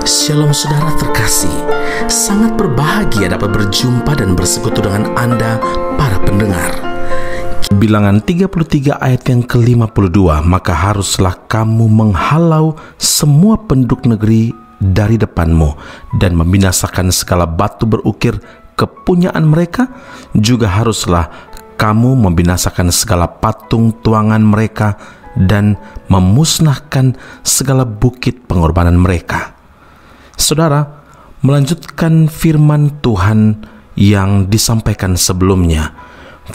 Shalom saudara terkasih, sangat berbahagia dapat berjumpa dan bersekutu dengan Anda para pendengar. Bilangan 33 ayat yang ke-52, maka haruslah kamu menghalau semua penduduk negeri dari depanmu dan membinasakan segala batu berukir kepunyaan mereka, juga haruslah kamu membinasakan segala patung tuangan mereka dan memusnahkan segala bukit pengorbanan mereka. Saudara, melanjutkan firman Tuhan yang disampaikan sebelumnya.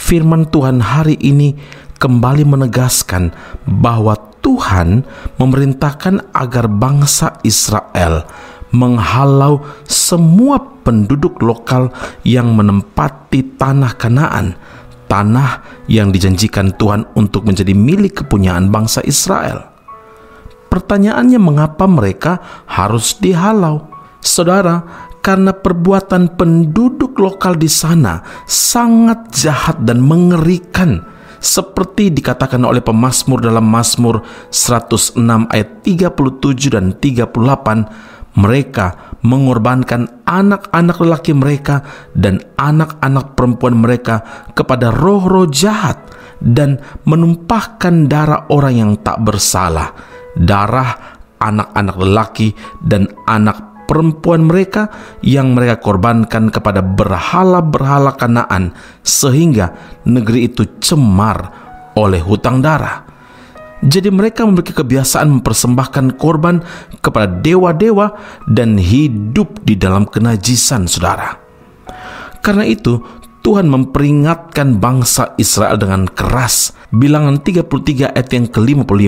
Firman Tuhan hari ini kembali menegaskan bahwa Tuhan memerintahkan agar bangsa Israel menghalau semua penduduk lokal yang menempati tanah Kanaan, tanah yang dijanjikan Tuhan untuk menjadi milik kepunyaan bangsa Israel. Pertanyaannya, mengapa mereka harus dihalau? Saudara, karena perbuatan penduduk lokal di sana sangat jahat dan mengerikan, seperti dikatakan oleh pemazmur dalam Mazmur 106 ayat 37 dan 38, mereka mengorbankan anak-anak lelaki mereka dan anak-anak perempuan mereka kepada roh-roh jahat dan menumpahkan darah orang yang tak bersalah, darah anak-anak lelaki dan anak perempuan mereka yang mereka korbankan kepada berhala-berhala Kanaan, sehingga negeri itu cemar oleh hutang darah. Jadi mereka memiliki kebiasaan mempersembahkan korban kepada dewa-dewa dan hidup di dalam kenajisan, saudara. Karena itu Tuhan memperingatkan bangsa Israel dengan keras. Bilangan 33 ayat yang ke-55,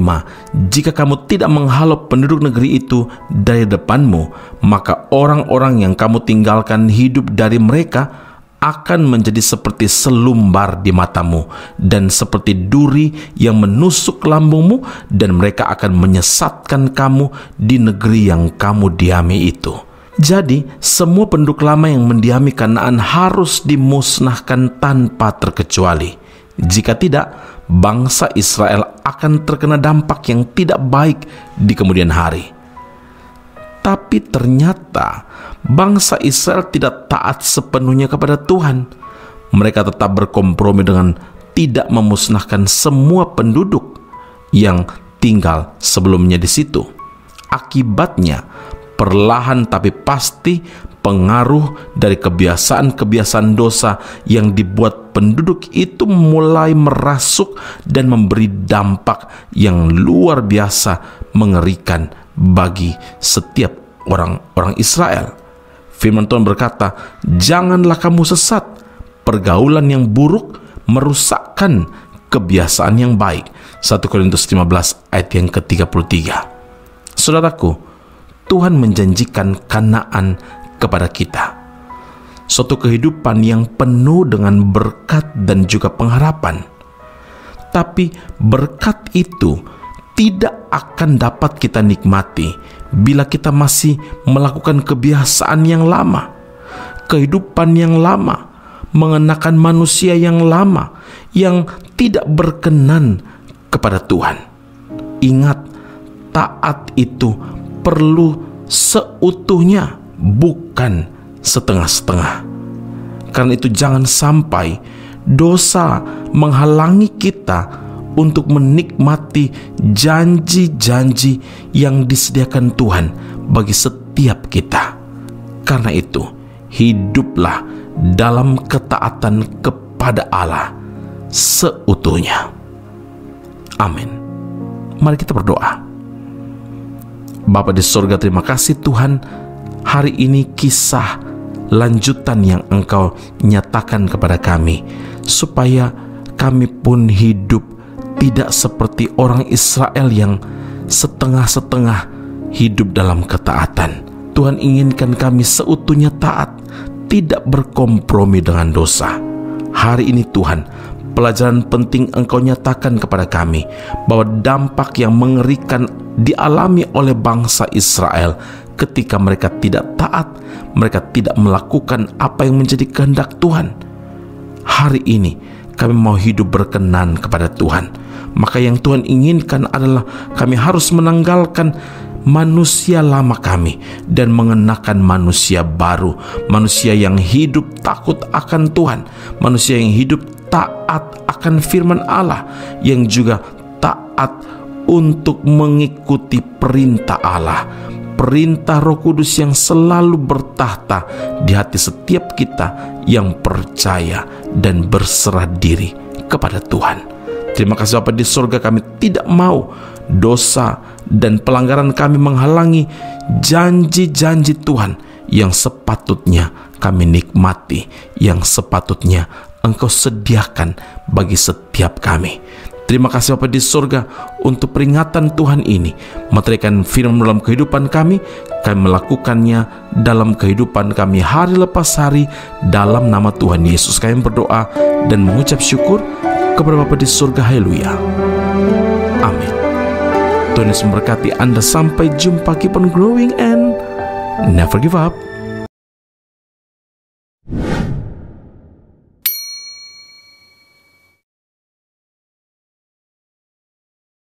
jika kamu tidak menghalau penduduk negeri itu dari depanmu, maka orang-orang yang kamu tinggalkan hidup dari mereka akan menjadi seperti selumbar di matamu dan seperti duri yang menusuk lambungmu, dan mereka akan menyesatkan kamu di negeri yang kamu diami itu. Jadi, semua penduduk lama yang mendiami Kanaan harus dimusnahkan tanpa terkecuali. Jika tidak, bangsa Israel akan terkena dampak yang tidak baik di kemudian hari. Tapi ternyata bangsa Israel tidak taat sepenuhnya kepada Tuhan. Mereka tetap berkompromi dengan tidak memusnahkan semua penduduk yang tinggal sebelumnya di situ. Akibatnya, perlahan tapi pasti pengaruh dari kebiasaan-kebiasaan dosa yang dibuat penduduk itu mulai merasuk dan memberi dampak yang luar biasa mengerikan bagi setiap orang-orang Israel. Firman Tuhan berkata, janganlah kamu sesat. Pergaulan yang buruk merusakkan kebiasaan yang baik. 1 Korintus 15 ayat yang ke-33. Saudaraku, Tuhan menjanjikan Kanaan kepada kita, suatu kehidupan yang penuh dengan berkat dan juga pengharapan. Tapi berkat itu tidak akan dapat kita nikmati bila kita masih melakukan kebiasaan yang lama, kehidupan yang lama, mengenakan manusia yang lama yang tidak berkenan kepada Tuhan. Ingat, taat itu perlu seutuhnya, bukan setengah-setengah. Karena itu jangan sampai dosa menghalangi kita untuk menikmati janji-janji yang disediakan Tuhan bagi setiap kita. Karena itu, hiduplah dalam ketaatan kepada Allah seutuhnya. Amin. Mari kita berdoa. Bapa di surga, terima kasih Tuhan, hari ini kisah lanjutan yang Engkau nyatakan kepada kami, supaya kami pun hidup tidak seperti orang Israel yang setengah-setengah hidup dalam ketaatan. Tuhan inginkan kami seutuhnya taat, tidak berkompromi dengan dosa. Hari ini Tuhan, pelajaran penting Engkau nyatakan kepada kami bahwa dampak yang mengerikan dialami oleh bangsa Israel ketika mereka tidak taat, mereka tidak melakukan apa yang menjadi kehendak Tuhan. Hari ini kami mau hidup berkenan kepada Tuhan. Maka yang Tuhan inginkan adalah kami harus menanggalkan manusia lama kami dan mengenakan manusia baru, manusia yang hidup takut akan Tuhan, manusia yang hidup taat akan firman Allah, yang juga taat untuk mengikuti perintah Allah, perintah Roh Kudus yang selalu bertahta di hati setiap kita yang percaya dan berserah diri kepada Tuhan. Terima kasih Bapa di surga, kami tidak mau dosa dan pelanggaran kami menghalangi janji-janji Tuhan yang sepatutnya kami nikmati, yang sepatutnya Engkau sediakan bagi setiap kami. Terima kasih Bapa di surga untuk peringatan Tuhan ini, meteraikan firman dalam kehidupan kami melakukannya dalam kehidupan kami hari lepas hari. Dalam nama Tuhan Yesus kami berdoa dan mengucap syukur kepada Bapa di surga. Haleluya. Amin. Tuhan Yesus memberkati Anda. Sampai jumpa. Keep on growing and never give up.